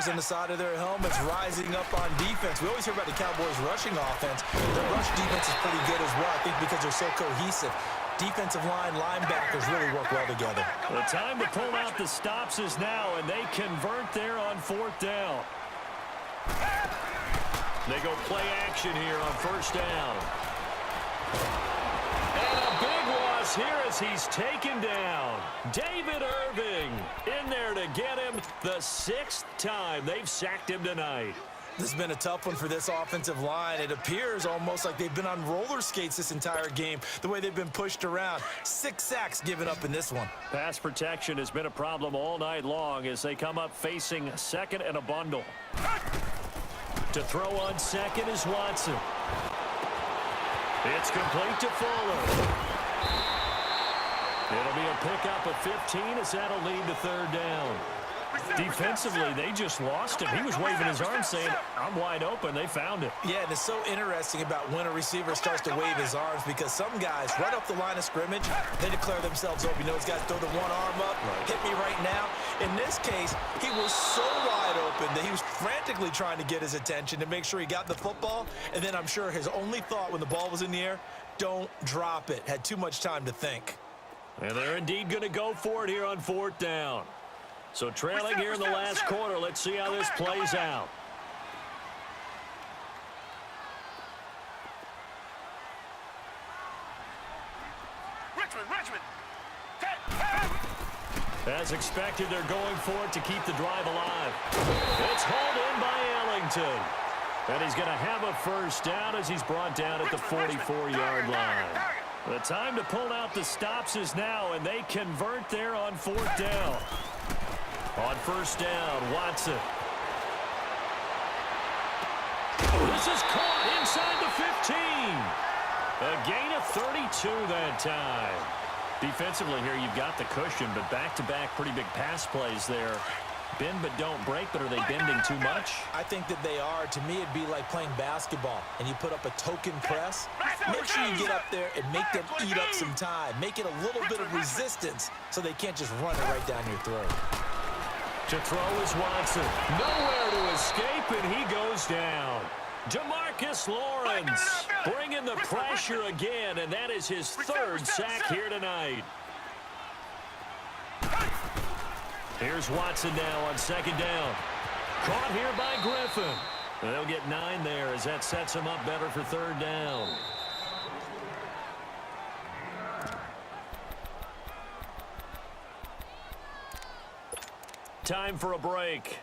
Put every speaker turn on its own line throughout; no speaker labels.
banners on the side of their helmets rising up on defense. We always hear about the Cowboys' rushing offense. The rush defense is pretty good as well, I think, because they're so cohesive. Defensive line, linebackers really work well together.
The time to pull out the stops is now, and they convert there on 4th down. They go play action here on 1st down. And a big loss here as he's taken down. David Irving in there to get him the 6th time they've sacked him tonight.
This has been a tough one for this offensive line. It appears almost like they've been on roller skates this entire game, the way they've been pushed around. 6 sacks given up in this one.
Pass protection has been a problem all night long as they come up facing 2nd and a bundle. To throw on 2nd is Watson. It's complete to Fuller. It'll be a pickup of 15 as that'll lead to 3rd down. Defensively, they just lost him. He was waving his arms saying, I'm wide open. They found it.
Yeah, and it's so interesting about when a receiver starts to wave his arms because some guys, right up the line of scrimmage, they declare themselves open. You know, those guys throw the one arm up, hit me right now. In this case, he was so wide open that he was frantically trying to get his attention to make sure he got the football. And then I'm sure his only thought when the ball was in the air, don't drop it. Had too much time to think.
And they're indeed going to go for it here on 4th down. So trailing here in the last quarter, let's see how this plays out.
Richmond.
As expected, they're going for it to keep the drive alive. It's hauled in by Ellington. And he's going to have a 1st down as he's brought down at the 44-yard line. The time to pull out the stops is now, and they convert there on 4th down. On 1st down, Watson. This is caught inside the 15. A gain of 32 that time. Defensively here, you've got the cushion, but back-to-back pretty big pass plays there. Bend but don't break, but are they bending too much?
I think that they are. To me, it'd be like playing basketball, and you put up a token press. Make sure you get up there and make them eat up some time. Make it a little bit of resistance so they can't just run it right down your throat.
To throw is Watson. Nowhere to escape, and he goes down. Demarcus Lawrence bringing the pressure again, and that is his 3rd sack here tonight. Here's Watson now on 2nd down. Caught here by Griffin. And they'll get 9 there as that sets him up better for 3rd down. Time for a break.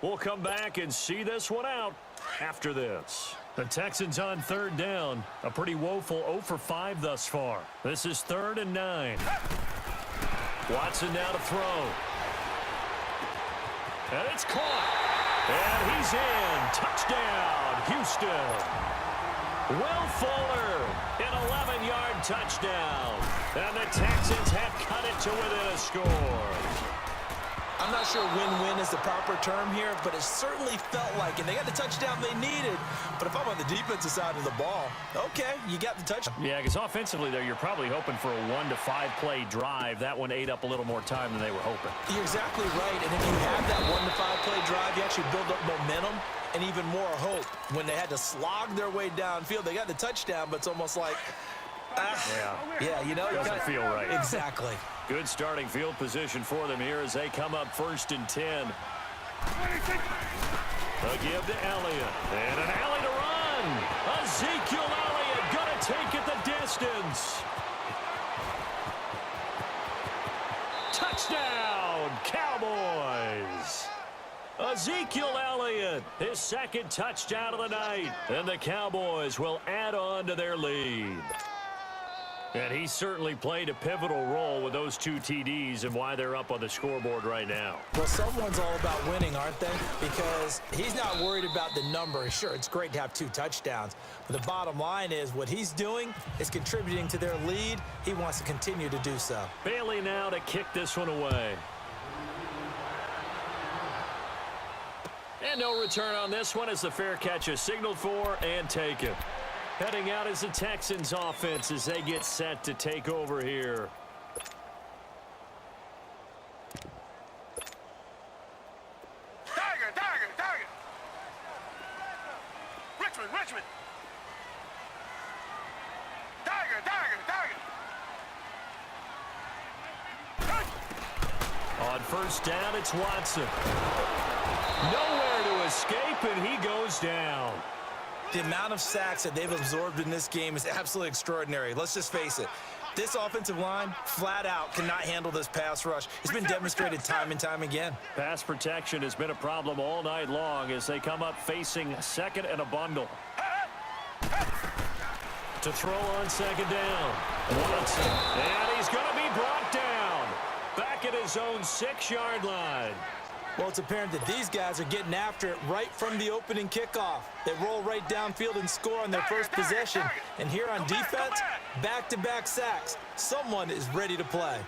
We'll come back and see this one out after this. The Texans on 3rd down. A pretty woeful 0 for 5 thus far. This is 3rd and 9. Watson now to throw. And it's caught. And he's in. Touchdown, Houston. Will Fuller, an 11-yard touchdown. And the Texans have cut it to within a score.
I'm not sure win-win is the proper term here, but it certainly felt like it. They got the touchdown they needed, but if I'm on the defensive side of the ball, okay, you got the touchdown.
Yeah, because offensively there, you're probably hoping for a 1 to 5 play drive. That one ate up a little more time than they were hoping.
You're exactly right, and if you have that 1 to 5 play drive, you actually build up momentum and even more hope. When they had to slog their way downfield, they got the touchdown, but it's almost like, yeah, you know,
doesn't feel right.
Exactly.
Good starting field position for them here as they come up 1st and 10. A give to Elliott. And an alley to run. Ezekiel Elliott going to take it the distance. Touchdown, Cowboys. Ezekiel Elliott, his 2nd touchdown of the night. And the Cowboys will add on to their lead. And he certainly played a pivotal role with those 2 TDs and why they're up on the scoreboard right now.
Well, someone's all about winning, aren't they? Because he's not worried about the number. Sure, it's great to have 2 touchdowns. But the bottom line is what he's doing is contributing to their lead. He wants to continue to do so.
Bailey now to kick this one away. And no return on this one as the fair catch is signaled for and taken. Heading out is the Texans offense as they get set to take over here.
Tiger! Richmond.
On first down, it's Watson. Nowhere to escape, and he goes down.
The amount of sacks that they've absorbed in this game is absolutely extraordinary. Let's just face it. This offensive line, flat out, cannot handle this pass rush. It's been demonstrated time and time again.
Pass protection has been a problem all night long as they come up facing second and a bundle. To throw on second down. Watson. And he's going to be brought down. Back at his own 6-yard line.
Well, it's apparent that these guys are getting after it right from the opening kickoff. They roll right downfield and score on their first possession. And here on defense, back-to-back sacks. Someone is ready to play.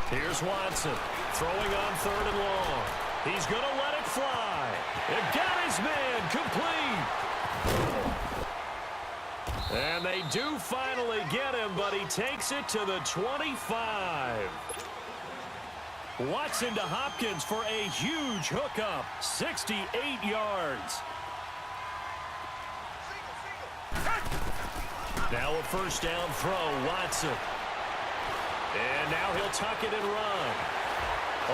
Here's Watson throwing on third and long. He's going to let it fly. It got his man complete. And they do finally get him, but he takes it to the 25. Watson to Hopkins for a huge hookup, 68 yards. Now a first down throw, Watson. And now he'll tuck it and run.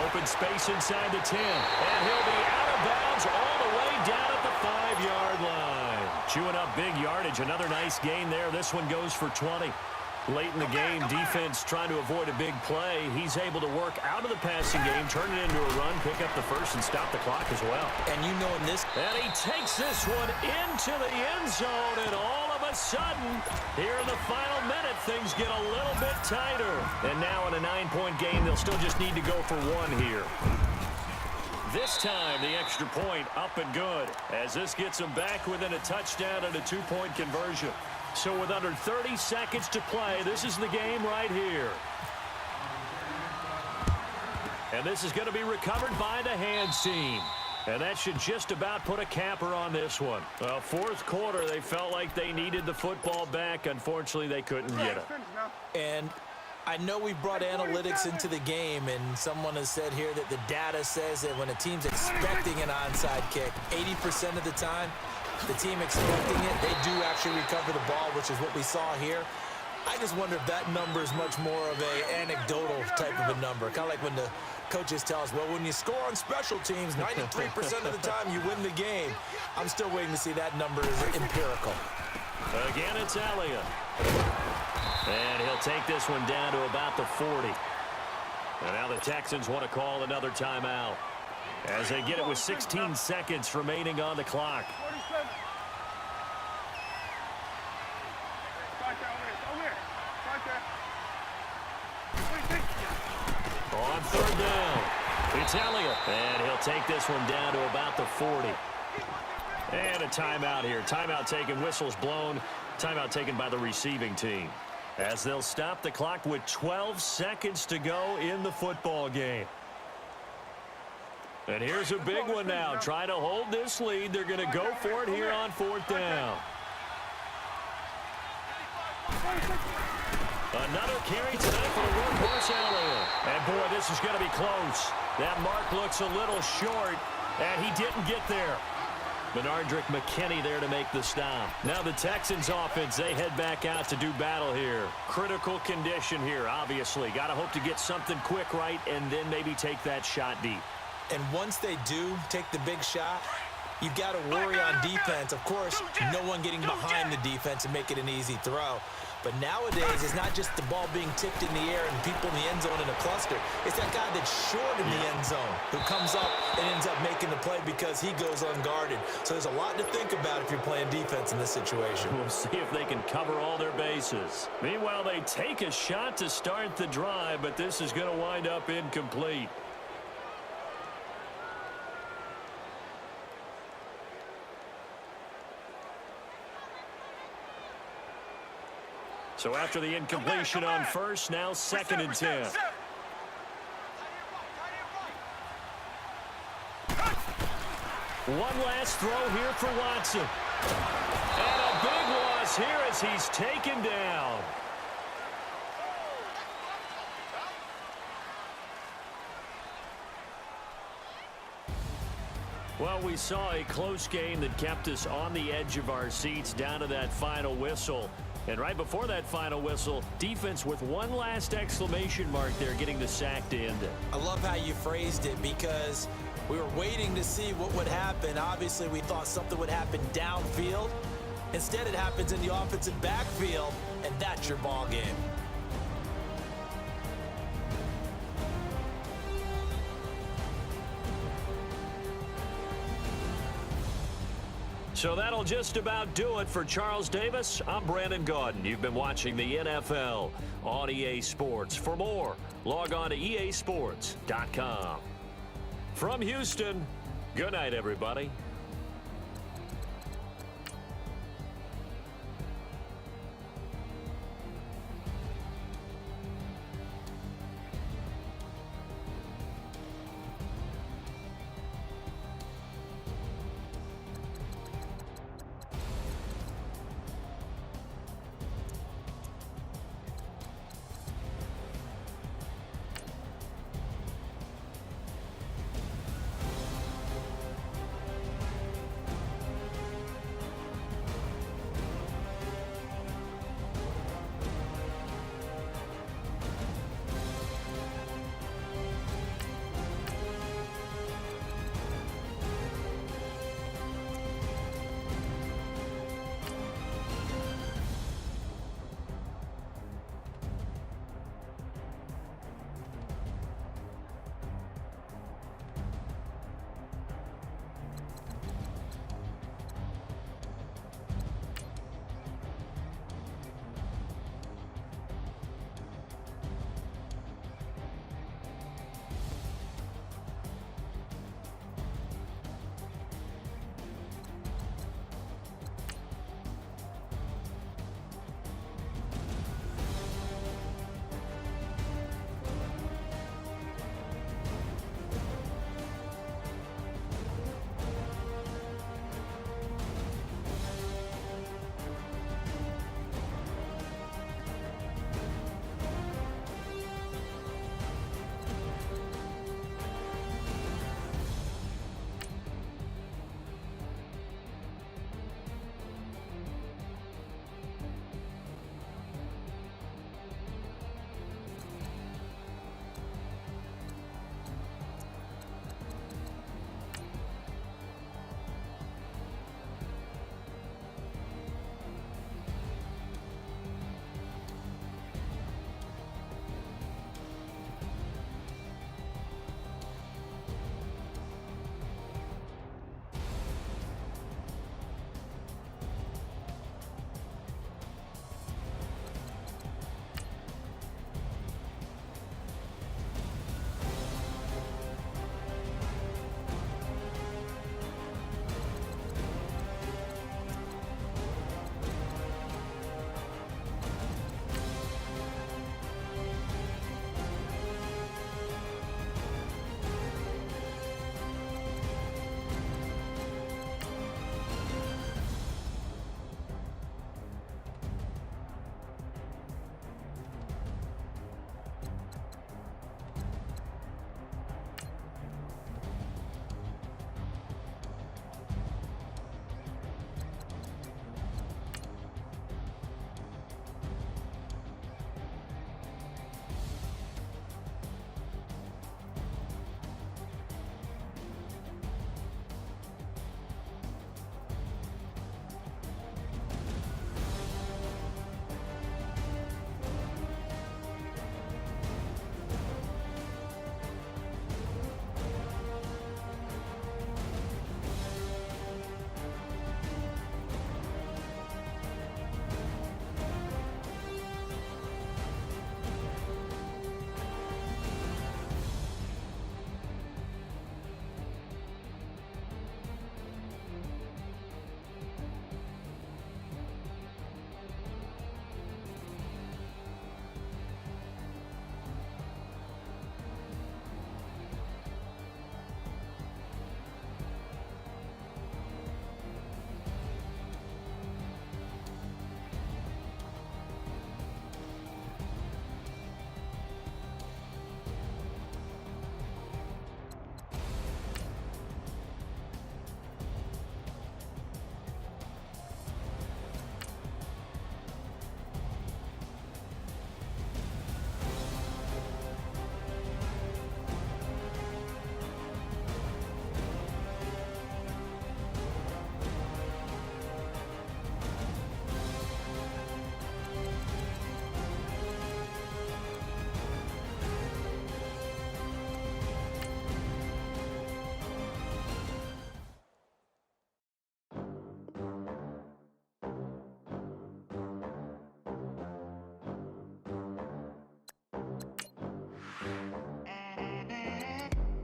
Open space inside the 10. And he'll be out of bounds all the way down at the 5-yard line. Chewing up big yardage. Another nice gain there. This one goes for 20. Late in the game, defense trying to avoid a big play. He's able to work out of the passing game, turn it into a run, pick up the first, and stop the clock as well.
And you know in this...
And he takes this one into the end zone, and all of a sudden, here in the final minute, things get a little bit tighter. And now in a 9-point game, they'll still just need to go for one here. This time, the extra point up and good, as this gets them back within a touchdown and a 2-point conversion. So with under 30 seconds to play, this is the game right here. And this is going to be recovered by the hands team. And that should just about put a capper on this one. Well, fourth quarter, they felt like they needed the football back. Unfortunately, they couldn't get it.
And I know we brought analytics into the game, and someone has said here that the data says that when a team's expecting an onside kick, 80% of the time, the team expecting it, they do actually recover the ball, which is what we saw here. I just wonder if that number is much more of a anecdotal type of a number. Kind of like when the coaches tell us, well, when you score on special teams, 93% of the time you win the game. I'm still waiting to see that number is empirical.
Again, it's Elliott. And he'll take this one down to about the 40. And now the Texans want to call another timeout as they get it with 16 seconds remaining on the clock. On third down, it's Elliott. And he'll take this one down to about the 40. And a timeout here. Timeout taken, whistles blown. Timeout taken by the receiving team, as they'll stop the clock with 12 seconds to go in the football game. And here's a big one now. Trying to hold this lead. They're going to go for it here on fourth down. Another carry tonight for the workhorse Elliott. And boy, this is going to be close. That mark looks a little short, and he didn't get there. Benardrick McKinney there to make the stop. Now the Texans offense, they head back out to do battle here. Critical condition here, obviously. Got to hope to get something quick right and then maybe take that shot deep.
And once they do take the big shot, you've got to worry on defense. Of course, no one getting behind the defense and make it an easy throw. But nowadays, it's not just the ball being tipped in the air and people in the end zone in a cluster. It's that guy that's short in the end zone who comes up and ends up making the play because he goes unguarded. So there's a lot to think about if you're playing defense in this situation.
We'll see if they can cover all their bases. Meanwhile, they take a shot to start the drive, but this is going to wind up incomplete. So after the incompletion on first, now second and 10. One last throw here for Watson. And a big loss here as he's taken down. Well, we saw a close game that kept us on the edge of our seats down to that final whistle. And right before that final whistle, defense with one last exclamation mark there, getting the sack to end it.
I love how you phrased it, because we were waiting to see what would happen. Obviously, we thought something would happen downfield. Instead, it happens in the offensive backfield, and that's your ball game.
So that'll just about do it for Charles Davis. I'm Brandon Gaudin. You've been watching the NFL on EA Sports. For more, log on to easports.com. From Houston, good night, everybody.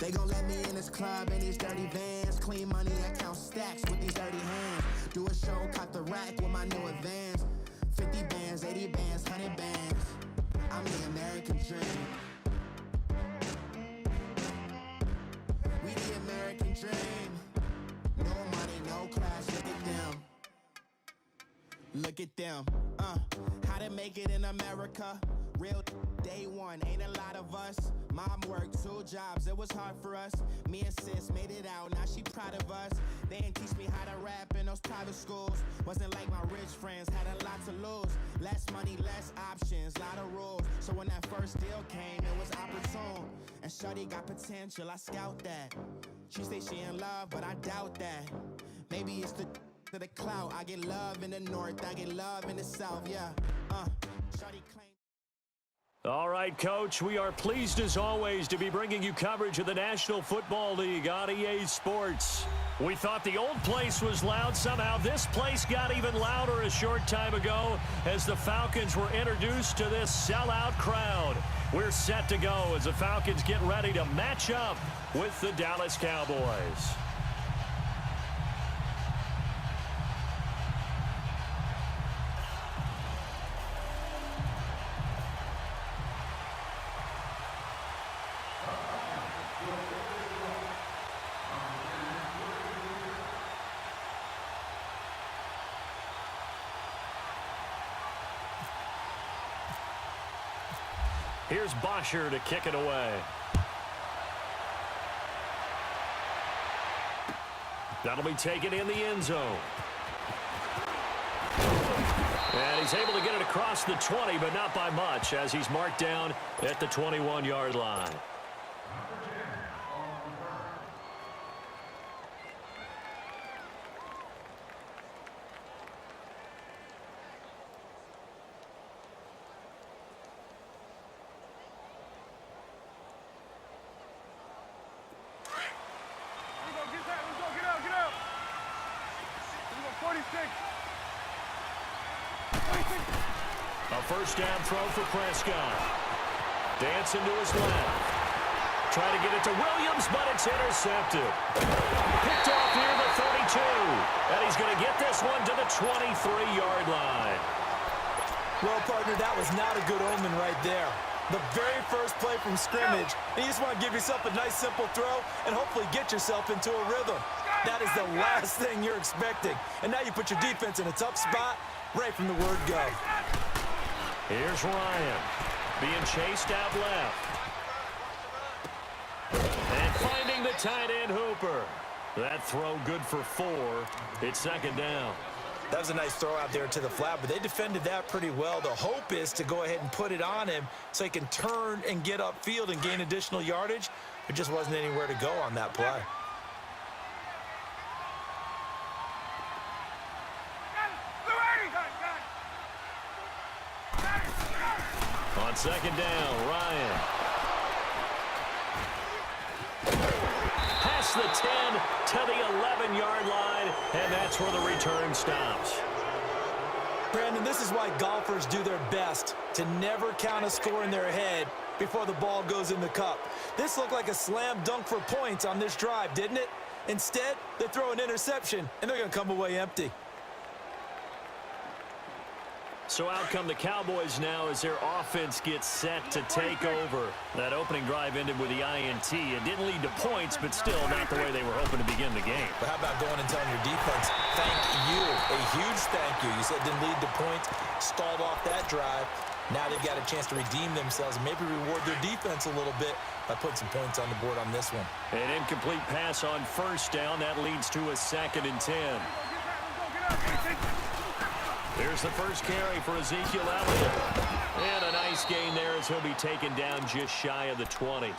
They gon' let me in this club in these dirty vans. Clean money, I count stacks with these dirty hands. Do a show, caught the rack with my new advance. 50 bands, 80 bands, 100 bands. I'm the American dream. We the American dream. No money, no class, look at them. Look at them, how to make it in America. Real day one, ain't a lot of us. Mom worked 2 jobs, it was hard for us. Me and sis made it out, now she proud of us. They didn't teach me how to rap in those private schools. Wasn't like my rich friends, had a lot to lose. Less money, less options, lot of rules. So when that first deal came, it was opportune. And shorty got potential, I scout that. She say she in love, but I doubt that. Maybe it's the to the clout. I get love in the north, I get love in the south, yeah. Shorty claim.
All right, Coach, we are pleased as always to be bringing you coverage of the National Football League on EA Sports. We thought the old place was loud. Somehow this place got even louder a short time ago as the Falcons were introduced to this sellout crowd. We're set to go as the Falcons get ready to match up with the Dallas Cowboys. Here's Bosher to kick it away. That'll be taken in the end zone. And he's able to get it across the 20, but not by much, as he's marked down at the 21-yard line. A first down throw for Prescott. Dancing to his left. Trying to get it to Williams, but it's intercepted. Picked off near the 32. And he's going to get this one to the 23-yard line.
Well, partner, that was not a good omen right there. The very first play from scrimmage, and you just want to give yourself a nice, simple throw and hopefully get yourself into a rhythm. That is the last thing you're expecting. And now you put your defense in a tough spot right from the word go.
Here's Ryan being chased out left. And finding the tight end Hooper. That throw good for 4. It's second down.
That was a nice throw out there to the flat, but they defended that pretty well. The hope is to go ahead and put it on him so he can turn and get upfield and gain additional yardage. There just wasn't anywhere to go on that play.
On second down, Ryan. Past the 10 to the 11-yard line, and that's where the return stops.
Brandon, this is why golfers do their best to never count a score in their head before the ball goes in the cup. This looked like a slam dunk for points on this drive, didn't it? Instead, they throw an interception, and they're going to come away empty.
So out come the Cowboys now as their offense gets set to take over. That opening drive ended with the INT. It didn't lead to points, but still not the way they were hoping to begin the game.
But how about going and telling your defense, thank you, a huge thank you. You said it didn't lead to points, stalled off that drive. Now they've got a chance to redeem themselves and maybe reward their defense a little bit by putting some points on the board on this one.
An incomplete pass on first down. That leads to a 2nd and 10. Here's the first carry for Ezekiel Elliott. And a nice gain there as he'll be taken down just shy of the 20.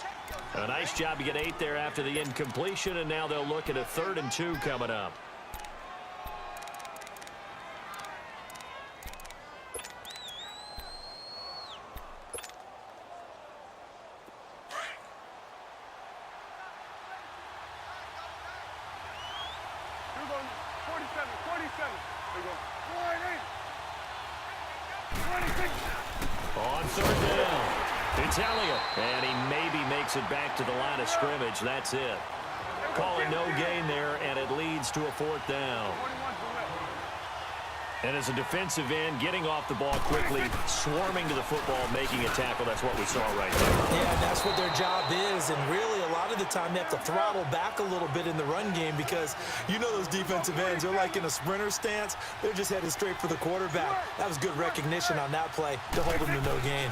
A nice job to get 8 there after the incompletion, and now they'll look at a 3rd and 2 coming up. On 3rd down, It's Elliott, and he maybe makes it back to the line of scrimmage. That's it. Calling no gain there, and it leads to a 4th down. And as a defensive end, getting off the ball quickly, swarming to the football, making a tackle, that's what we saw right there.
Yeah, that's what their job is, and really a lot of the time they have to throttle back a little bit in the run game because you know those defensive ends, they're like in a sprinter stance. They're just headed straight for the quarterback. That was good recognition on that play to hold them to no gain.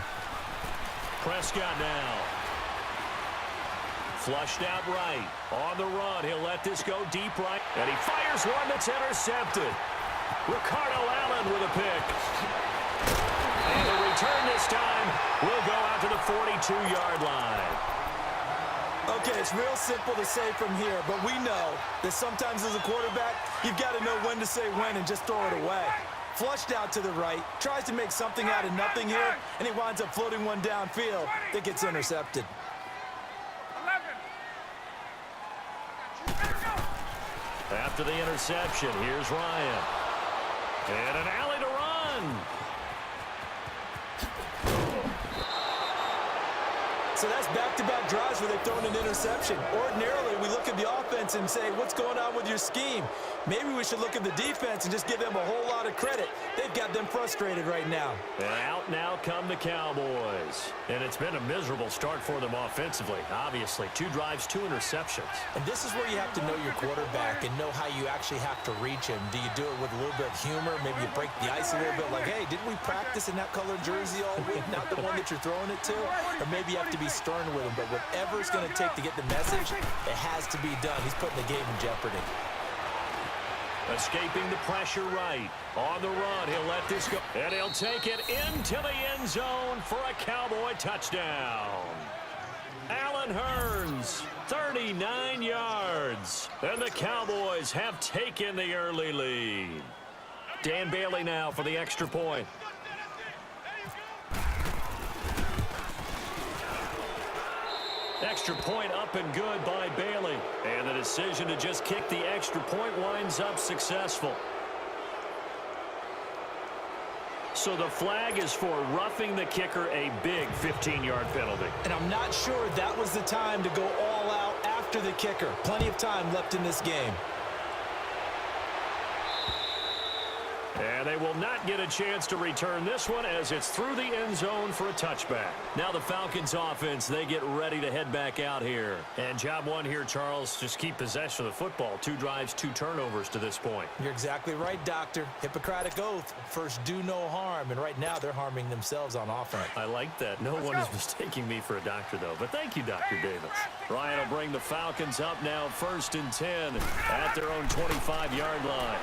Prescott now. Flushed out right. On the run, he'll let this go deep right, and he fires one that's intercepted. Ricardo Allen with a pick. And the return this time will go out to the 42-yard line.
Okay, it's real simple to say from here, but we know that sometimes as a quarterback, you've got to know when to say when and just throw it away. Flushed out to the right, tries to make something out of nothing here, and he winds up floating one downfield that gets intercepted.
After the interception, here's Ryan. And an alley to run.
So that's back-to-back drives where they've thrown an interception. Ordinarily, we look at the offense and say, what's going on with your scheme? Maybe we should look at the defense and just give them a whole lot of credit. They've got them frustrated right now.
And out now come the Cowboys. And it's been a miserable start for them offensively. Obviously, 2 drives, 2 interceptions.
And this is where you have to know your quarterback and know how you actually have to reach him. Do you do it with a little bit of humor? Maybe you break the ice a little bit like, hey, didn't we practice in that colored jersey all week? Not the one that you're throwing it to? Or maybe you have to be stern with him. But whatever it's going to take to get the message, it has to be done. He's putting the game in jeopardy.
Escaping the pressure right. On the run, he'll let this go. And he'll take it into the end zone for a Cowboy touchdown. Allen Hurns, 39 yards. And the Cowboys have taken the early lead. Dan Bailey now for the extra point. Extra point up and good by Bailey. And the decision to just kick the extra point winds up successful. So the flag is for roughing the kicker, a big 15-yard penalty.
And I'm not sure that was the time to go all out after the kicker. Plenty of time left in this game.
And they will not get a chance to return this one as it's through the end zone for a touchback. Now the Falcons offense, they get ready to head back out here. And job one here, Charles, just keep possession of the football. 2 drives, 2 turnovers to this point.
You're exactly right, Doctor. Hippocratic oath. First, do no harm. And right now, they're harming themselves on offense.
I like that. No one is mistaking me for a doctor, though. But thank you, Dr. Davis. Ryan will bring the Falcons up now 1st and 10 at their own 25-yard line.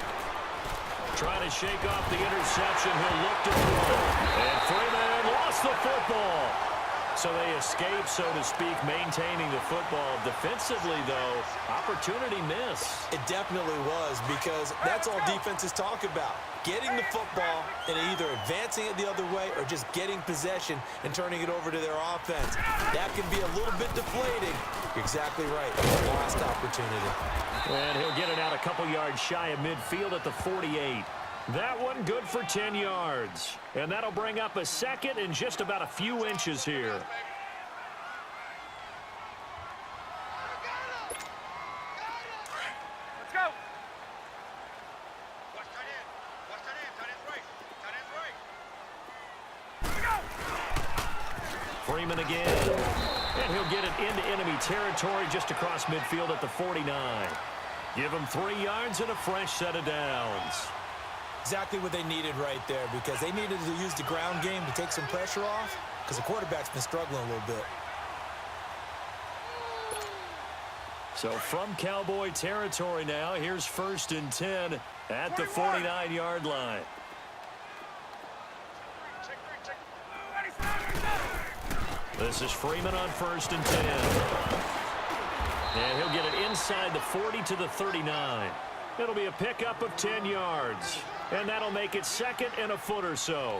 Trying to shake off the interception. He'll look to throw. And Freeman lost the football. So they escape, so to speak, maintaining the football. Defensively, though, opportunity miss.
It definitely was because that's all defenses talk about. Getting the football and either advancing it the other way or just getting possession and turning it over to their offense. That can be a little bit deflating. You're exactly right. Lost opportunity.
And he'll get it out a couple yards shy of midfield at the 48. That one good for 10 yards. And that'll bring up a 2nd and just about a few inches here.
Let's go.
Freeman again. And he'll get it into enemy territory just across midfield at the 49. Give him 3 yards and a fresh set of downs.
Exactly what they needed right there because they needed to use the ground game to take some pressure off because the quarterback's been struggling a little bit.
So from Cowboy territory now, here's 1st and 10 at the 49-yard line. This is Freeman on 1st and 10. And he'll get it inside the 40 to the 39. It'll be a pickup of 10 yards. And that'll make it 2nd and a foot or so.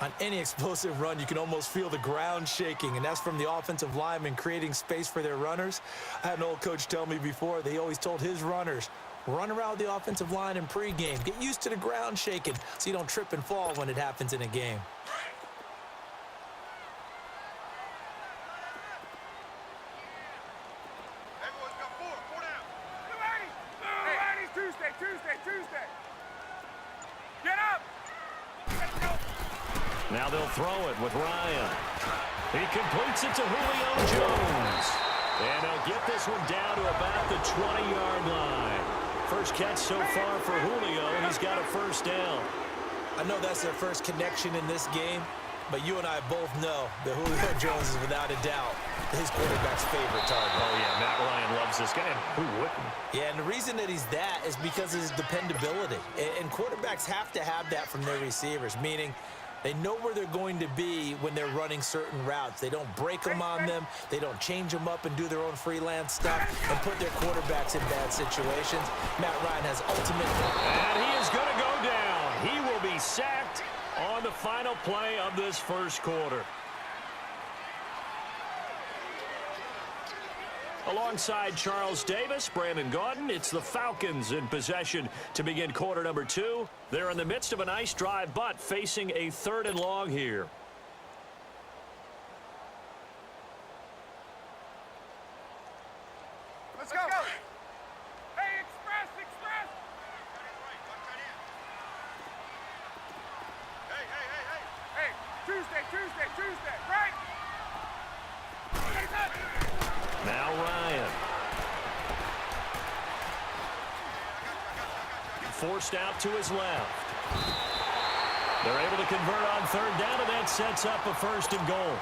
On any explosive run, you can almost feel the ground shaking, and that's from the offensive linemen creating space for their runners. I had an old coach tell me before, they always told his runners, run around the offensive line in pregame. Get used to the ground shaking so you don't trip and fall when it happens in a game.
Now they'll throw it with Ryan. He completes it to Julio Jones. And he'll get this one down to about the 20-yard line. First catch so far for Julio. He's got a first down.
I know that's their first connection in this game, but you and I both know that Julio Jones is without a doubt his quarterback's favorite target.
Oh, yeah, Matt Ryan loves this guy. Who wouldn't?
Yeah, and the reason that he's that is because of his dependability. And quarterbacks have to have that from their receivers, meaning they know where they're going to be when they're running certain routes. They don't break them on them. They don't change them up and do their own freelance stuff and put their quarterbacks in bad situations. Matt Ryan has ultimate...
And he is going to go down. He will be sacked on the final play of this first quarter. Alongside Charles Davis, Brandon Gaudin, it's the Falcons in possession to begin quarter number 2. They're in the midst of a nice drive, but facing a 3rd and long here.
Let's go. Hey, express. Hey, Tuesday, right?
Now Ryan. Forced out to his left. They're able to convert on 3rd down, and that sets up a 1st and goal.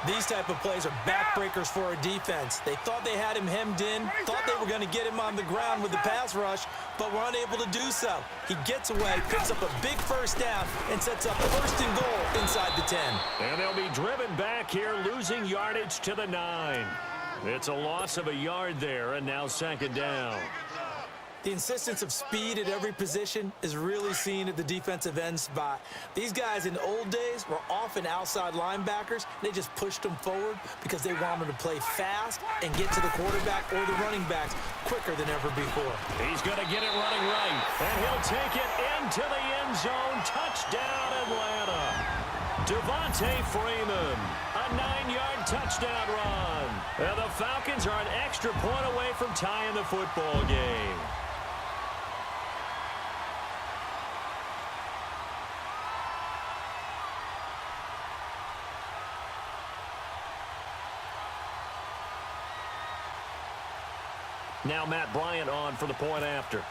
These type of plays are backbreakers for a defense. They thought they had him hemmed in, thought they were going to get him on the ground with the pass rush, but were unable to do so. He gets away, picks up a big 1st down, and sets up 1st and goal inside the 10.
And they'll be driven back here, losing yardage to the 9. It's a loss of a yard there, and now 2nd down.
The insistence of speed at every position is really seen at the defensive end spot. These guys in the old days were often outside linebackers. They just pushed them forward because they wanted to play fast and get to the quarterback or the running backs quicker than ever before.
He's going to get it running right, and he'll take it into the end zone. Touchdown, Atlanta. Devontae Freeman, a 9-yard touchdown run. And the Falcons are an extra point away from tying the football game. Now Matt Bryant on for the point after.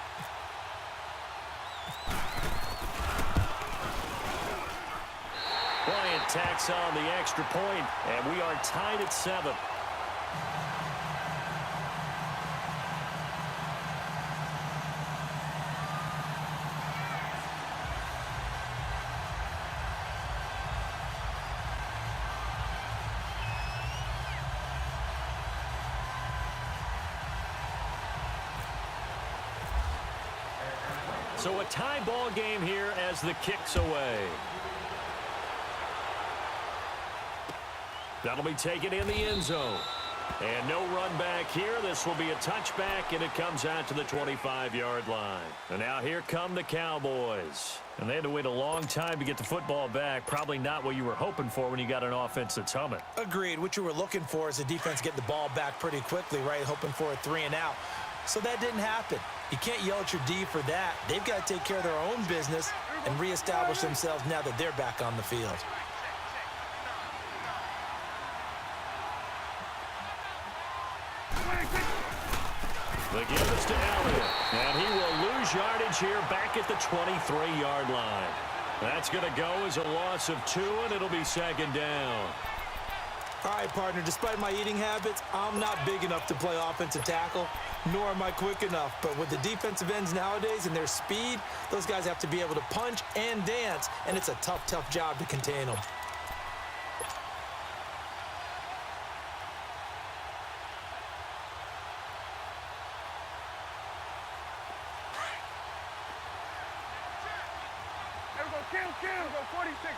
Bryant tacks on the extra point, and we are tied at 7. So a tie ball game here as the kick's away. That'll be taken in the end zone. And no run back here. This will be a touchback, and it comes out to the 25-yard line. And now here come the Cowboys. And they had to wait a long time to get the football back. Probably not what you were hoping for when you got an offense that's humming.
Agreed. What you were looking for is the defense getting the ball back pretty quickly, right? Hoping for a 3 and out. So that didn't happen. You can't yell at your D for that. They've got to take care of their own business and reestablish themselves now that they're back on the field.
The give is to Elliott, and he will lose yardage here back at the 23-yard line. That's going to go as a loss of 2, and it'll be 2nd down.
All right, partner, despite my eating habits, I'm not big enough to play offensive tackle, nor am I quick enough. But with the defensive ends nowadays and their speed, those guys have to be able to punch and dance, and it's a tough, tough job to contain them.
Kill. Go 46.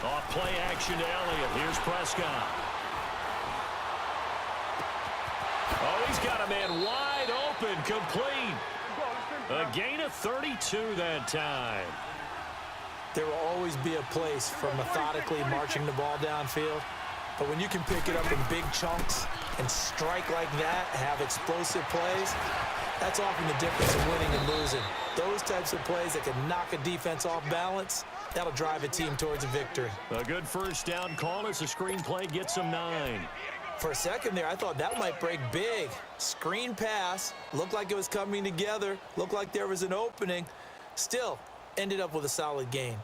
Off play action to Elliott. Here's Prescott. Oh, he's got a man wide open, complete. A gain of 32 that time.
There will always be a place for methodically marching the ball downfield. But when you can pick it up in big chunks and strike like that, have explosive plays, that's often the difference in winning and losing. Those types of plays that can knock a defense off balance, that'll drive a team towards a victory.
A good first down call as the screen play gets them 9.
For a second there, I thought that might break big. Screen pass, looked like it was coming together, looked like there was an opening. Still, ended up with a solid gain.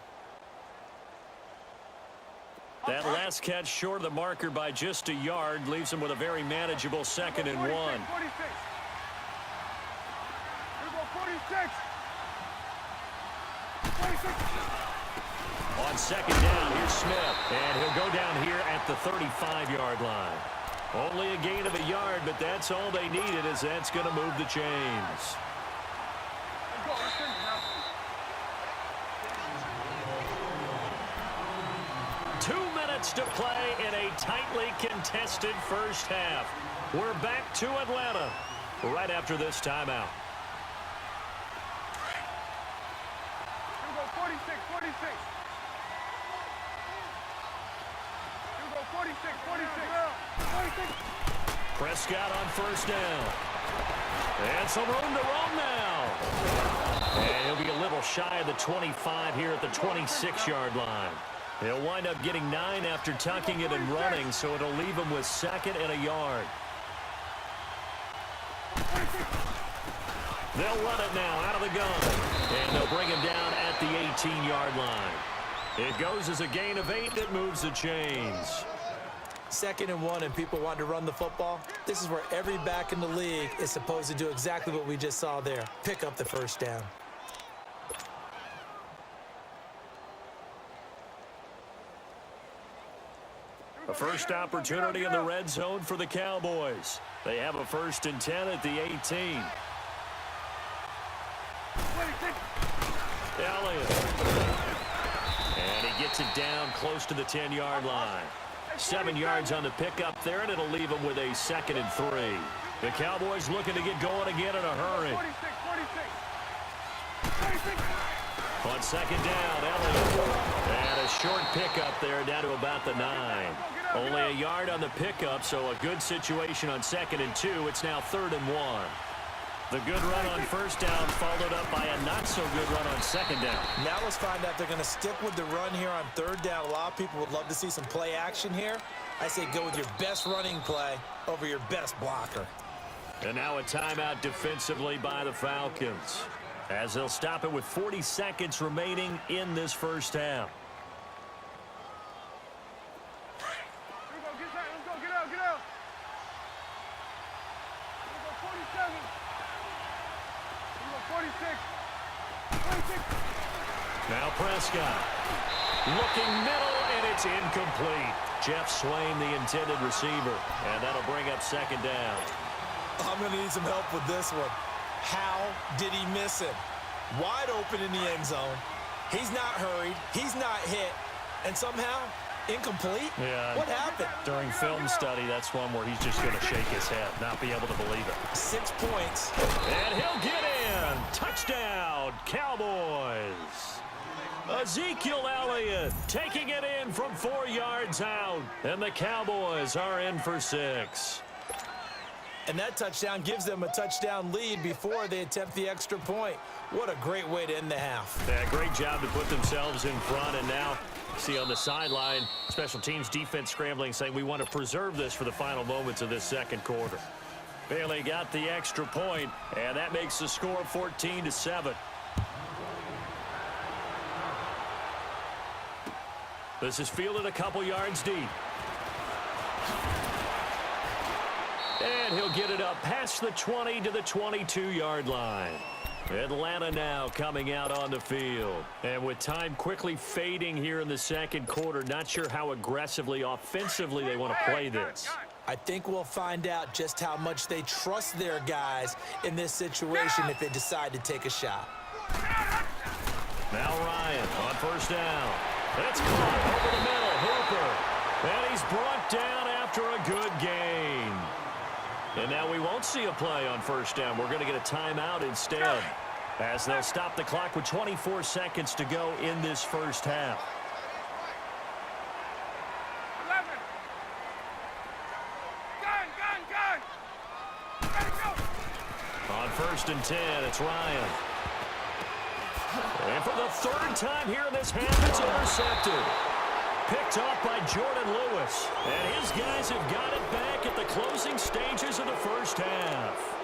That last catch short of the marker by just a yard leaves him with a very manageable 2nd and 1.
46. Here we go, 46. 46.
On 2nd down, here's Smith. And he'll go down here at the 35-yard line. Only a gain of a yard, but that's all they needed, as that's going to move the chains.
Let's go. Let's finish now.
2 minutes to play in a tightly contested first half. We're back to Atlanta right after this timeout.
Here we go, 46, 46. Here we go, 46, 46. 46.
Prescott on first down. And some room to roam now. And he'll be a little shy of the 25 here at the 26-yard line. He'll wind up getting 9 after tucking it and running, so it'll leave him with 2nd and a yard. They'll run it now out of the gun. And they'll bring him down at the 18-yard line. It goes as a gain of 8 that moves the chains.
2nd and 1 and people want to run the football. This is where every back in the league is supposed to do exactly what we just saw there. Pick up the first down.
A first opportunity in the red zone for the Cowboys. They have a 1st and 10 at the 18. Elliott. And he gets it down close to the 10-yard line. 7 yards on the pickup there, and it'll leave him with a 2nd and 3. The Cowboys looking to get going again in a hurry.
46, 46.
On 2nd down, Elliott. And a short pickup there down to about the 9. Only a yard on the pickup, so a good situation on 2nd and 2. It's now 3rd and 1. The good run on first down followed up by a not-so-good run on 2nd down.
Now let's find out if they're going to stick with the run here on 3rd down. A lot of people would love to see some play action here. I say go with your best running play over your best blocker.
And now a timeout defensively by the Falcons, as they'll stop it with 40 seconds remaining in this first half.
Here we go, get out, let's go, get out, get out. Here we go, 47. Here we go, 46. 46.
Now Prescott. Looking middle, and it's incomplete. Jeff Swain, the intended receiver, and that'll bring up 2nd down.
I'm going to need some help with this one. How did he miss him? Wide open in the end zone. He's not hurried. He's not hit. And somehow, incomplete?
Yeah.
What happened?
During film study, that's one where he's just going to shake his head, not be able to believe it.
6 points.
And he'll get in. Touchdown, Cowboys. Ezekiel Elliott taking it in from 4 yards out. And the Cowboys are in for 6.
And that touchdown gives them a touchdown lead before they attempt the extra point. What a great way to end the half.
Yeah, great job to put themselves in front. And now, see on the sideline, special teams defense scrambling, saying we want to preserve this for the final moments of this second quarter. Bailey got the extra point, and that makes the score 14-7. This is fielded a couple yards deep. And he'll get it up past the 20 to the 22-yard line. Atlanta now coming out on the field. And with time quickly fading here in the second quarter, not sure how aggressively, offensively they want to play this.
I think we'll find out just how much they trust their guys in this situation if they decide to take a shot.
Now Ryan on first down. It's caught over the middle. Hooper. And he's brought down after a good gain. And now we won't see a play on first down. We're going to get a timeout instead, as they'll stop the clock with 24 seconds to go in this first half.
11. Gun. Ready, go.
On 1st and 10, it's Ryan. And for the third time here in this half, it's intercepted. Picked off by Jordan Lewis. And his guys have got it back at the closing stages of the first half.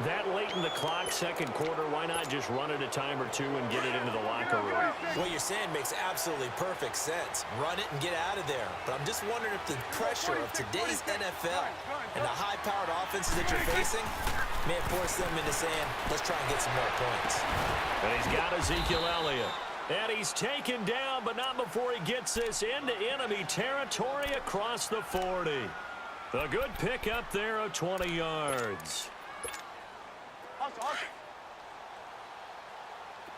That late in the clock, second quarter, why not just run it a time or two and get it into the locker room?
What you're saying makes absolutely perfect sense. Run it and get out of there. But I'm just wondering if the pressure of today's NFL and the high-powered offenses that you're facing may force them into saying, let's try and get some more points.
And he's got Ezekiel Elliott. And he's taken down, but not before he gets this into enemy territory across the 40. A good pick up there of 20 yards.
Awesome.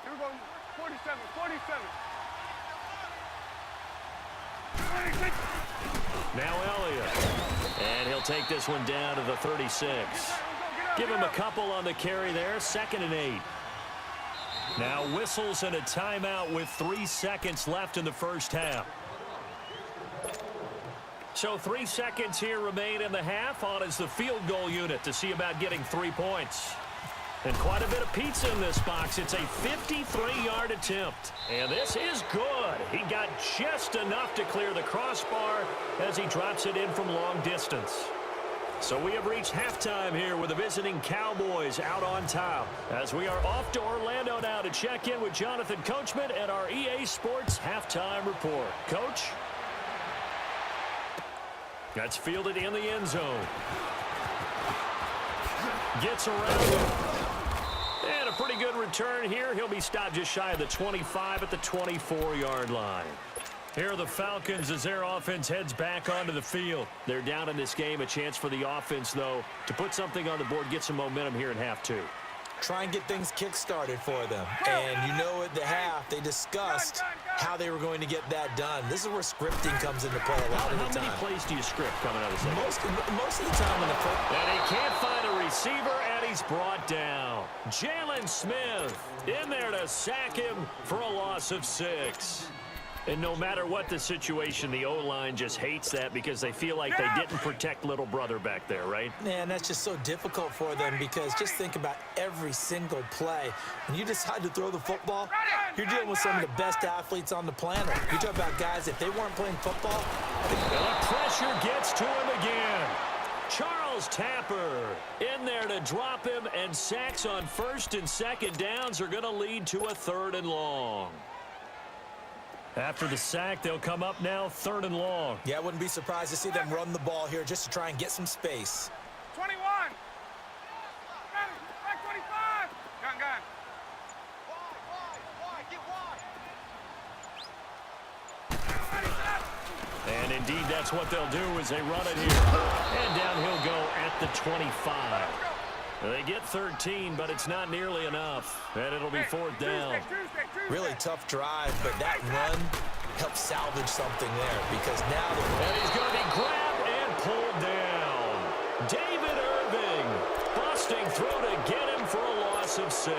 Here we go. 47. 26.
Now Elliott. And he'll take this one down to the 36. Give him a couple on the carry there. 2nd and 8. Now whistles and a timeout with 3 seconds left in the first half. So 3 seconds here remain in the half. On is the field goal unit to see about getting 3 points. And quite a bit of pizza in this box. It's a 53-yard attempt. And this is good. He got just enough to clear the crossbar as he drops it in from long distance. So we have reached halftime here with the visiting Cowboys out on top. As we are off to Orlando now to check in with Jonathan Coachman and our EA Sports halftime report. Coach? That's fielded in the end zone. Gets around him. And a pretty good return here. He'll be stopped just shy of the 25 at the 24-yard line. Here are the Falcons as their offense heads back onto the field. They're down in this game. A chance for the offense, though, to put something on the board, get some momentum here in half 2.
Try and get things kick-started for them. And you know at the half, they discussed how they were going to get that done. This is where scripting comes into play a lot of the time.
How many plays do you script coming out of the second?
Most of the time when the play.
And he can't find a receiver, and he's brought down. Jalen Smith in there to sack him for a loss of 6. And no matter what the situation, the O-line just hates that because they feel like they didn't protect little brother back there, right?
Man, that's just so difficult for them because just think about every single play. When you decide to throw the football, you're dealing with some of the best athletes on the planet. You talk about guys, if they weren't playing football.
And the pressure gets to him again. Charles Tapper in there to drop him, and sacks on 1st and 2nd downs are going to lead to a 3rd and long. After the sack, they'll come up now 3rd and long.
Yeah, I wouldn't be surprised to see them run the ball here just to try and get some space.
21. Back 25. Gun. Wide.
And indeed, that's what they'll do as they run it here. And down he'll go at the 25. They get 13, but it's not nearly enough. And it'll be 4th down.
Really tough drive, but that run helps salvage something there because now
and he's going to be grabbed and pulled down. David Irving busting through to get him for a loss of 6.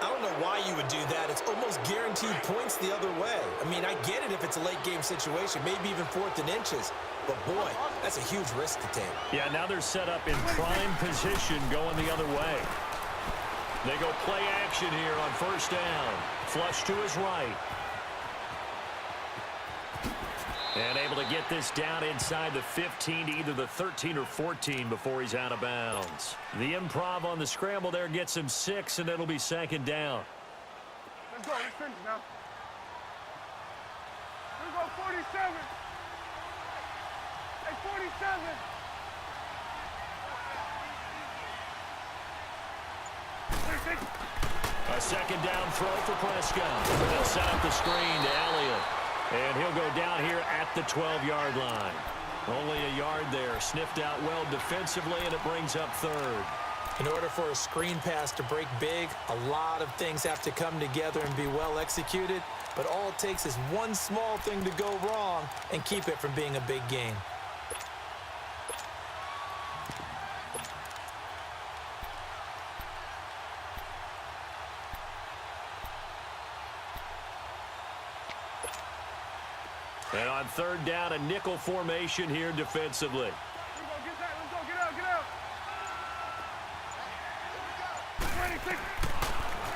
I don't know why you would do that. It's almost guaranteed points the other way. I mean, I get it if it's a late game situation, maybe even 4th and inches. But, boy, that's a huge risk to take.
Yeah, now they're set up in prime position going the other way. They go play action here on 1st down. Flush to his right. And able to get this down inside the 15 to either the 13 or 14 before he's out of bounds. The improv on the scramble there gets him 6, and it'll be 2nd down.
Let's go. Let's finish now. Let's go 47. Hey, 47.
A 2nd down throw for Prescott. They'll set up the screen to Elliott. And he'll go down here at the 12-yard line. Only a yard there. Sniffed out well defensively, and it brings up 3rd.
In order for a screen pass to break big, a lot of things have to come together and be well executed. But all it takes is one small thing to go wrong and keep it from being a big game.
And on 3rd down, a nickel formation here defensively.
Let's go, get that. Let's go, get out. 26.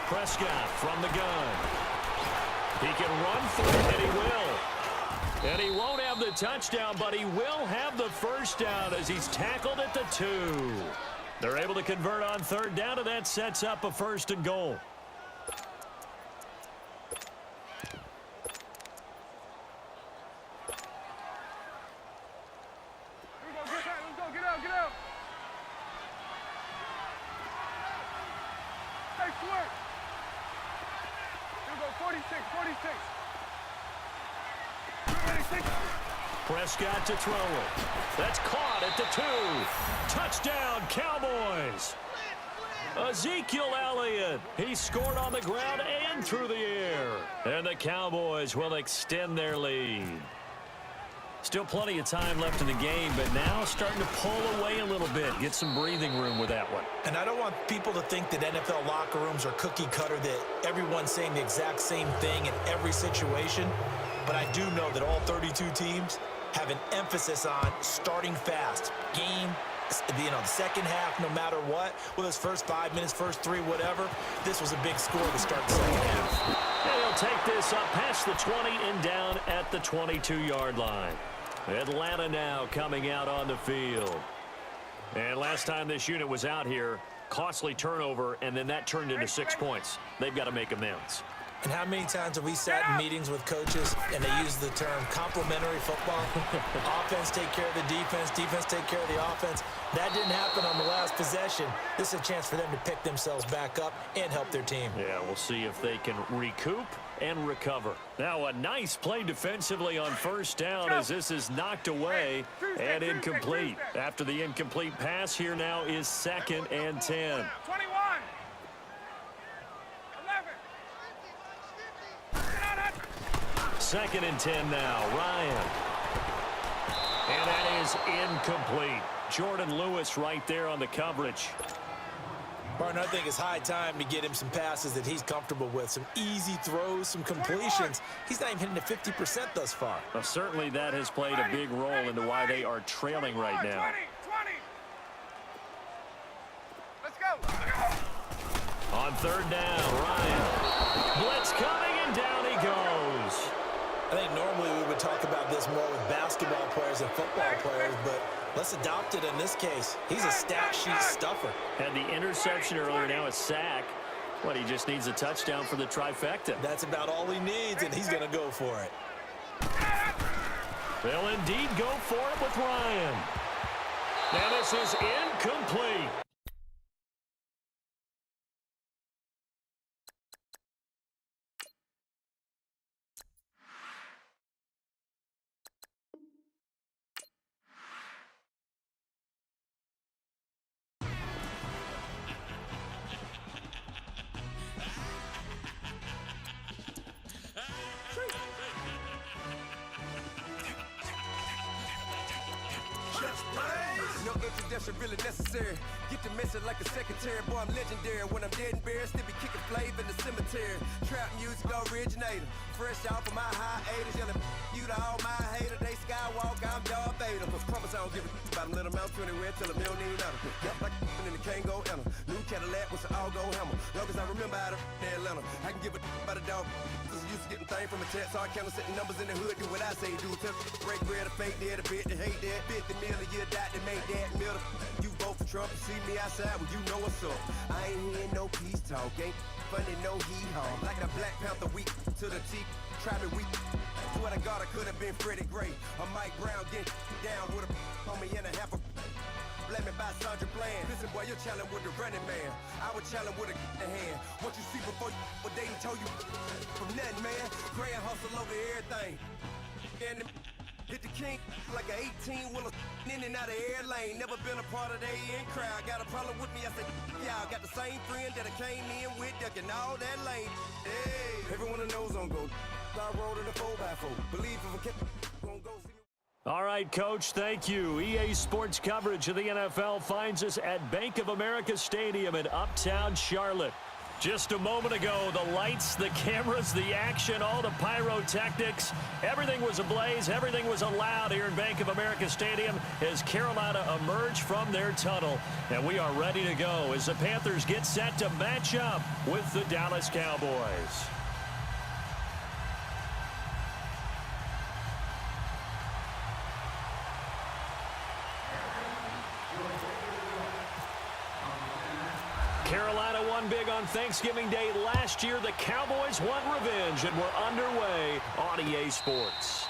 Prescott from the gun. He can run through, and he will. And he won't have the touchdown, but he will have the first down as he's tackled at the 2. They're able to convert on third down, and that sets up a 1st and goal. Prescott to throw it. That's caught at the 2. Touchdown, Cowboys. Ezekiel Elliott. He scored on the ground and through the air. And the Cowboys will extend their lead. Still plenty of time left in the game, but now starting to pull away a little bit. Get some breathing room with that one.
And I don't want people to think that NFL locker rooms are cookie cutter, that everyone's saying the exact same thing in every situation. But I do know that all 32 teams have an emphasis on starting fast. Game, the second half, no matter what. Well, those first 5 minutes, first 3, whatever. This was a big score to start the second half.
And he'll take this up past the 20 and down at the 22-yard line. Atlanta now coming out on the field. And last time this unit was out here, costly turnover, and then that turned into 6 points. They've got to make amends.
And how many times have we sat in meetings with coaches and they use the term complementary football? Offense take care of the defense, defense take care of the offense. That didn't happen on the last possession. This is a chance for them to pick themselves back up and help their team.
Yeah, we'll see if they can recoup and recover. Now a nice play defensively on first down as this is knocked away and incomplete. After the incomplete pass, here now is 2nd and 10.
21.
2nd and 10 now. Ryan. And that is incomplete. Jordan Lewis right there on the coverage.
Barton, I think it's high time to get him some passes that he's comfortable with. Some easy throws, some completions. He's not even hitting to 50% thus far.
Well, certainly that has played a big role into why they are trailing right now.
20. Let's go.
On third down, Ryan. Blitz coming, and down he goes.
I think normally we would talk about this more with basketball players and football players, but let's adopt it in this case. He's a stat sheet stuffer.
Had the interception earlier, now a sack. What, he just needs a touchdown for the trifecta.
That's about all he needs, and he's going to go for it.
They'll indeed go for it with Ryan. And this is incomplete.
Really necessary. Get the message like a secretary. Boy, I'm legendary. When I'm dead and buried, still be kicking flavor in the cemetery. Trap music originator. Fresh off of my hiatus. Yelling you to all my haters. They skywalk, I'm Darth Vader. Promise I don't give a about them. Let them out 20 tell them they don't need nothing. Got like and the can't go enter. New Cadillac with an all-go hammer. Long as I remember how to Atlanta. I can give a about a dog. Cause I'm used to getting things from a text. So I count setting numbers in the hood. Do what I say do. Tell break bread, a fake dead, a bit, they hate that. 50 million, you die to make that middle. You vote for Trump, you see me outside, well, you know what's up. I ain't hearing no peace talk, ain't funny, no heat home. Like the Black Panther week to the teeth, try me weak. Swear to God, I could have been Freddie Gray. Or Mike Brown getting down with a on me and a half a blame it by Sandra Bland. Listen, boy, you're challenging with the running man. I was challenging with a hand. What you see before you, what they didn't tell you from nothing, man. Grand hustle over everything. And hit the king like an 18-wheeler in and out of air lane. Never been a part of the in crowd. Got a problem with me, I said, y'all got the same friend that I came in with, ducking all that lane. Hey, everyone that knows on go. I rolled in a 4x4. Believe if I kept gonna go see me.
All right, Coach, thank you. EA Sports coverage of the NFL finds us at Bank of America Stadium in Uptown Charlotte. Just a moment ago, the lights, the cameras, the action, all the pyrotechnics, everything was ablaze, everything was allowed here in Bank of America Stadium as Carolina emerged from their tunnel. And we are ready to go as the Panthers get set to match up with the Dallas Cowboys. Carolina won big on Thanksgiving Day last year. The Cowboys want revenge, and we're underway on EA Sports.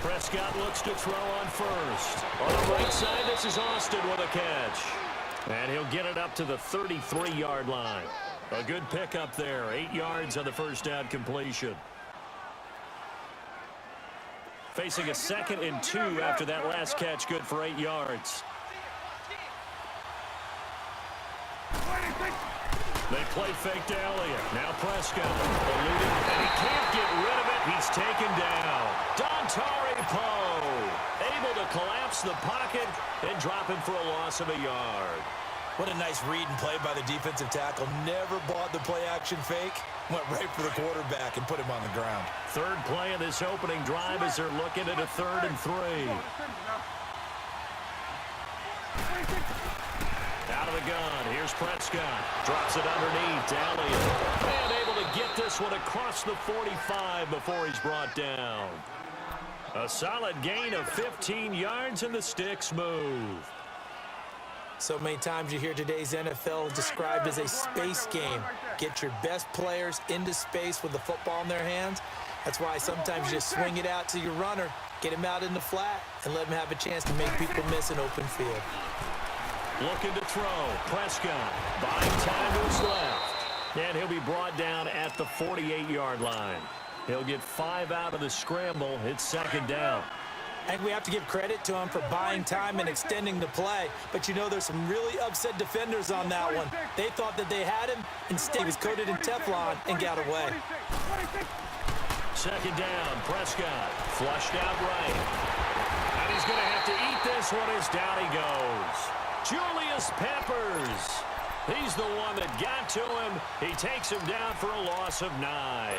Prescott looks to throw on first. On the right side, this is Austin with a catch. And he'll get it up to the 33-yard line. A good pickup there. 8 yards on the first down completion. Facing a 2nd and 2 after that last catch, good for 8 yards. They play fake to Elliott. Now Prescott eluded, and he can't get rid of it. He's taken down. Dontari Poe able to collapse the pocket and drop him for a loss of a yard.
What a nice read and play by the defensive tackle. Never bought the play-action fake. Went right for the quarterback and put him on the ground.
Third play of this opening drive as they're looking at a 3rd and 3. Out of the gun. Here's Prescott. Drops it underneath to Elliott. And able to get this one across the 45 before he's brought down. A solid gain of 15 yards and the sticks move.
So many times you hear today's NFL described as a space game. Get your best players into space with the football in their hands. That's why sometimes you just swing it out to your runner, get him out in the flat, and let him have a chance to make people miss an open field.
Looking to throw. Prescott buying time to his left. And he'll be brought down at the 48-yard line. He'll get 5 out of the scramble. It's 2nd down.
I think we have to give credit to him for buying time and extending the play. But, you know, there's some really upset defenders on that one. They thought that they had him. Instead, he was coated in Teflon and got away.
2nd down. Prescott flushed out right. And he's going to have to eat this one as down he goes. Julius Peppers. He's the one that got to him. He takes him down for a loss of 9.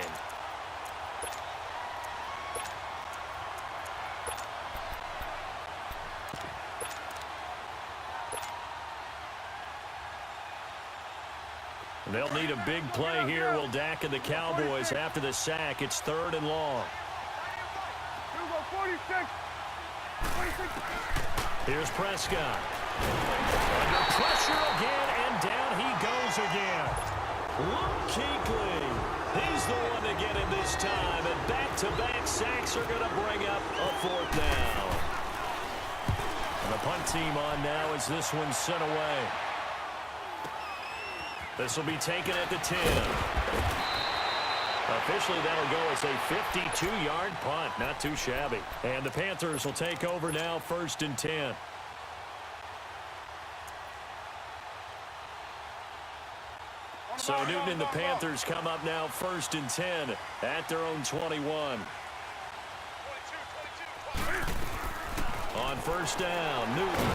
They'll need a big play here. Will Dak and the Cowboys after the sack. It's 3rd and long. Here's Prescott. Under pressure again, and down he goes again. Luke Kuechly. He's the one to get him this time, and back-to-back sacks are going to bring up a 4th down. And the punt team on now as this one's sent away. This will be taken at the 10. Officially, that'll go as a 52-yard punt. Not too shabby. And the Panthers will take over now, 1st and 10. So Newton and the Panthers come up now 1st and 10 at their own 21. On 1st down, Newton.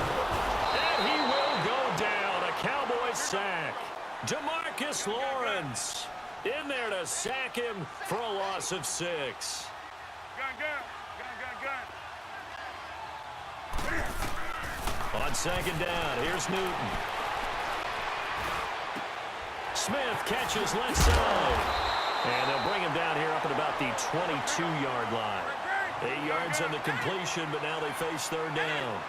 And he will go down. A Cowboys sack. DeMarcus Lawrence in there to sack him for a loss of 6. On 2nd down, here's Newton. Smith catches left side. And they'll bring him down here up at about the 22-yard line. 8 yards on the completion, but now they face 3rd down.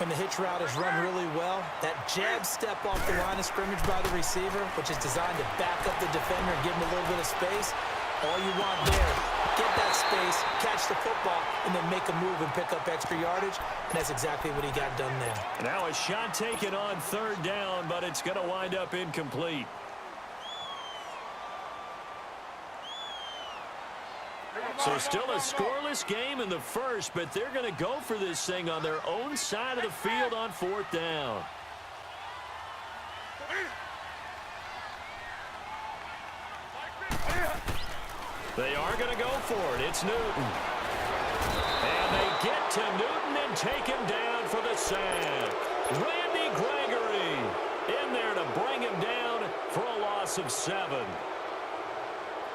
When the hitch route is run really well, that jab step off the line of scrimmage by the receiver, which is designed to back up the defender and give him a little bit of space, All you want there, get that space, catch the football, and then make a move and pick up extra yardage. And that's exactly what he got done there.
Now a shot taken on third down, but it's going to wind up incomplete. So still a scoreless game in the first, but they're going to go for this thing on their own side of the field on fourth down. They are going to go for it. It's Newton. And they get to Newton and take him down for the sack. Randy Gregory in there to bring him down for a loss of 7.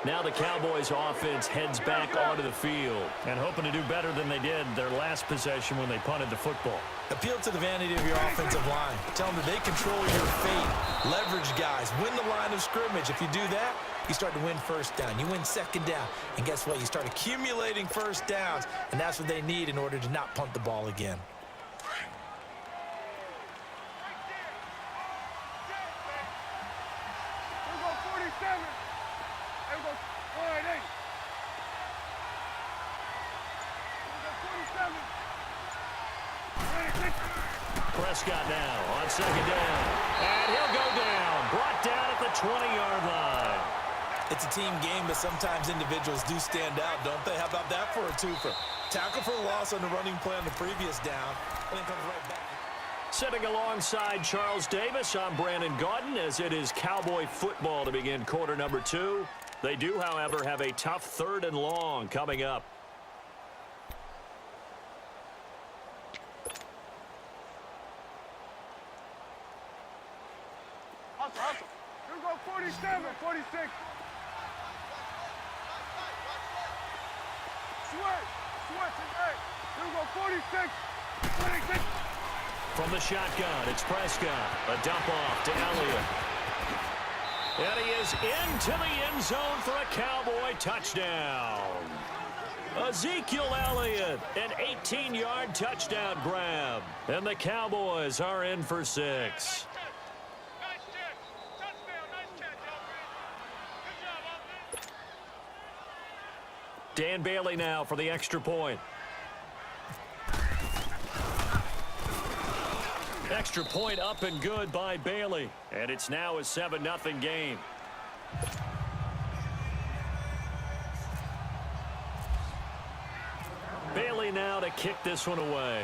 Now the Cowboys offense heads back onto the field and hoping to do better than they did their last possession when they punted the football.
Appeal to the vanity of your offensive line. Tell them that they control your fate. Leverage guys. Win the line of scrimmage. If you do that, you start to win first down. You win second down. And guess what? You start accumulating first downs. And that's what they need in order to not punt the ball again.
Prescott now on second down. And he'll go down. Brought down at the 20-yard line.
It's a team game, but sometimes individuals do stand out, don't they? How about that for a twofer? Tackle for a loss on the running play on the previous down, and then comes right back.
Sitting alongside Charles Davis, I'm Brandon Gaudin, as it is Cowboy football to begin quarter number 2. They do, however, have a tough 3rd and long coming up.
Hustle. Here we go, 47, 46. Switch, hey. Here we go, 46, 26.
From the shotgun, it's Prescott. A dump off to Elliott. And he is into the end zone for a Cowboy touchdown. Ezekiel Elliott, an 18-yard touchdown grab. And the Cowboys are in for 6. Dan Bailey now for the extra point. Extra point up and good by Bailey. And it's now a 7-0 game. Bailey now to kick this one away.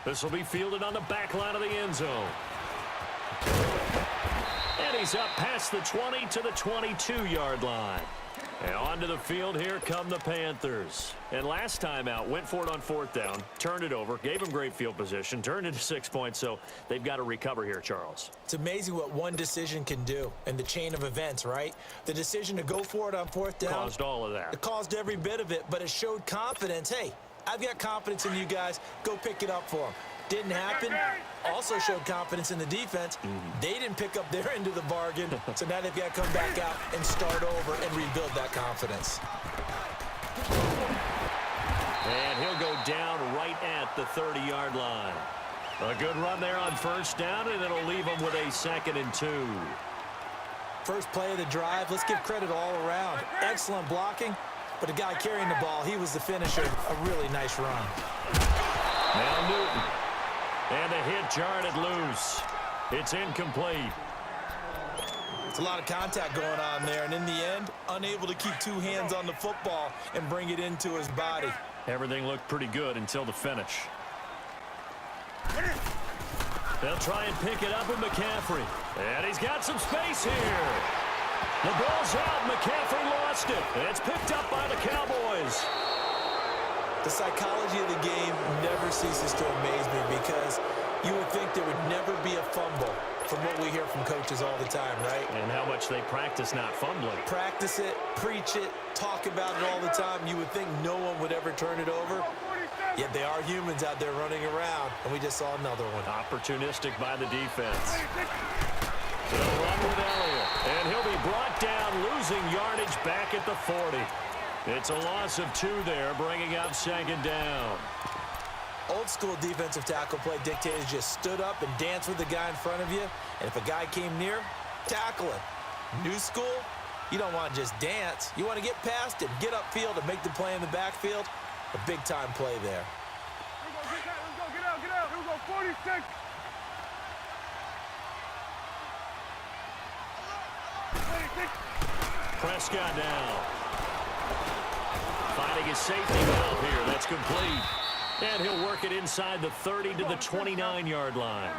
This will be fielded on the back line of the end zone. And he's up past the 20 to the 22-yard line. And onto the field, here come the Panthers. And last time out, went for it on fourth down, turned it over, gave him great field position, turned it to 6 points, so they've got to recover here, Charles.
It's amazing what one decision can do in the chain of events, right? The decision to go for it on fourth down
caused all of that.
It caused every bit of it, but it showed confidence. Hey, I've got confidence in you guys. Go pick it up for them. Didn't happen. Also showed confidence in the defense. They didn't pick up their end of the bargain, so now they've got to come back out and start over and rebuild that confidence.
And he'll go down right at the 30-yard line. A good run there on first down, and it'll leave them with a 2nd and 2.
First play of the drive. Let's give credit all around. Excellent blocking, but the guy carrying the ball, he was the finisher. A really nice run.
Now Newton. And the hit jarred it loose. It's incomplete.
It's a lot of contact going on there, and in the end, unable to keep 2 hands on the football and bring it into his body.
Everything looked pretty good until the finish. They'll try and pick it up with McCaffrey. And he's got some space here. The ball's out. McCaffrey lost it. And it's picked up by the Cowboys.
The psychology of the game never ceases to amaze me, because you would think there would never be a fumble from what we hear from coaches all the time, right?
And how much they practice not fumbling.
Practice it, preach it, talk about it all the time. You would think no one would ever turn it over. Yet they are humans out there running around, and we just saw another one.
Opportunistic by the defense. They'll run with Elliott, and he'll be brought down, losing yardage back at the 40. It's a loss of 2 there, bringing up 2nd down.
Old school defensive tackle play dictated just stood up and danced with the guy in front of you, and if a guy came near, tackling. New school, you don't want to just dance. You want to get past him, get upfield, and make the play in the backfield. A big-time play there.
Get out. Here we go, 46.
Prescott now. Finding his safety valve here. That's complete. And he'll work it inside the 30 to the 29-yard line.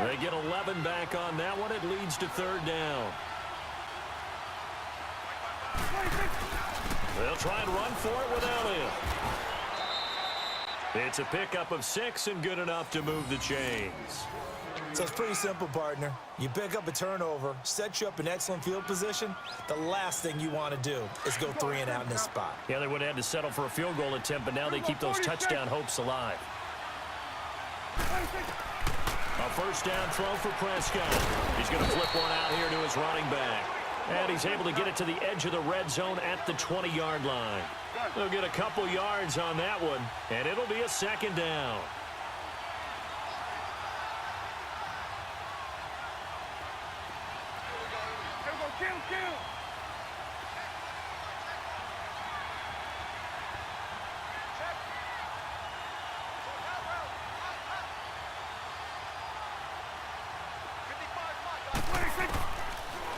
They get 11 back on that one. It leads to third down. They'll try and run for it without him. It's a pickup of 6 and good enough to move the chains.
So it's pretty simple, partner. You pick up a turnover, set you up in excellent field position. The last thing you want to do is go 3 and out in this spot.
Yeah, they would have had to settle for a field goal attempt, but now they keep those touchdown hopes alive. A first down throw for Prescott. He's going to flip one out here to his running back. And he's able to get it to the edge of the red zone at the 20-yard line. They'll get a couple yards on that one, and it'll be a second down.
Kill.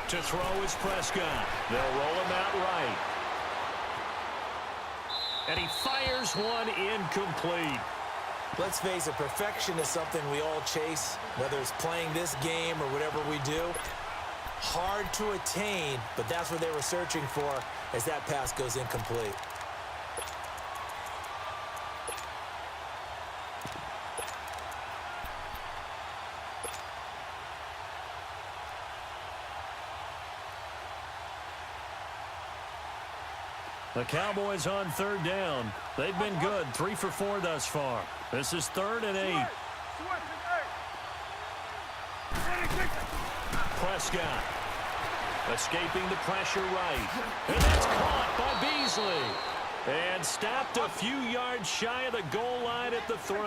To throw is Prescott. They'll roll him out right. And he fires one incomplete.
Let's face it, perfection is something we all chase, whether it's playing this game or whatever we do. Hard to attain, but that's what they were searching for as that pass goes incomplete.
The Cowboys on third down. They've been good, 3 for 4 thus far. This is 3rd and 8. Prescott escaping the pressure right. And that's caught by Beasley. And stopped a few yards shy of the goal line at the 3.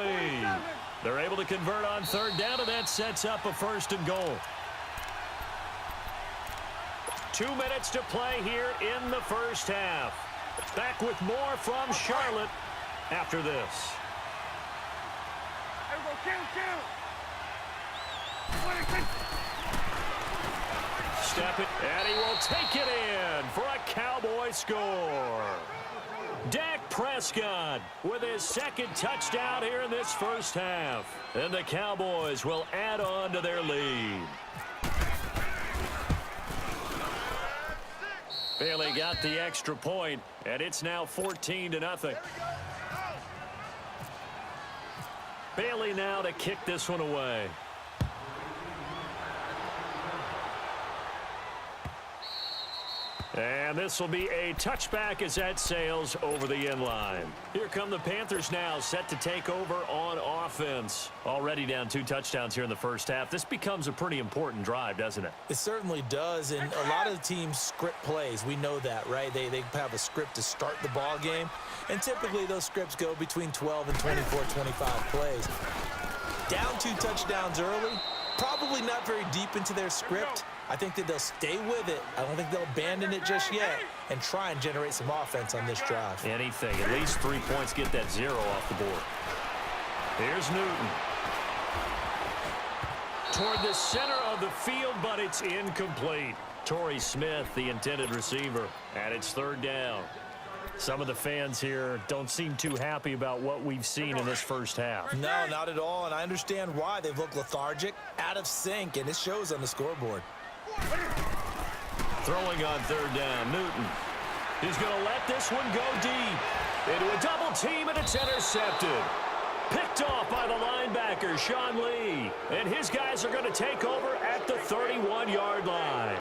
They're able to convert on third down, and that sets up a 1st and goal. 2 minutes to play here in the first half. Back with more from Charlotte after this. Step it, and he will take it in for a Cowboy score. Dak Prescott with his 2nd touchdown here in this first half. And the Cowboys will add on to their lead. Bailey got the extra point, and it's now 14-0. Bailey now to kick this one away. And this will be a touchback as that sails over the end line. Here come the Panthers now, set to take over on offense. Already down 2 touchdowns here in the first half. This becomes a pretty important drive, doesn't it?
It certainly does, and a lot of the teams script plays. We know that, right? They have a script to start the ball game, and typically those scripts go between 12 and 24, 25 plays. Down 2 touchdowns early, probably not very deep into their script. I think that they'll stay with it. I don't think they'll abandon it just yet and try and generate some offense on this drive.
Anything. At least 3 points, get that 0 off the board. Here's Newton. Toward the center of the field, but it's incomplete. Torrey Smith, the intended receiver, and it's 3rd down. Some of the fans here don't seem too happy about what we've seen in this first half.
No, not at all, and I understand why. They've looked lethargic, out of sync, and it shows on the scoreboard.
Throwing on 3rd down, Newton. He's going to let this one go deep. Into a double team, and it's intercepted. Picked off by the linebacker, Sean Lee. And his guys are going to take over at the 31-yard line.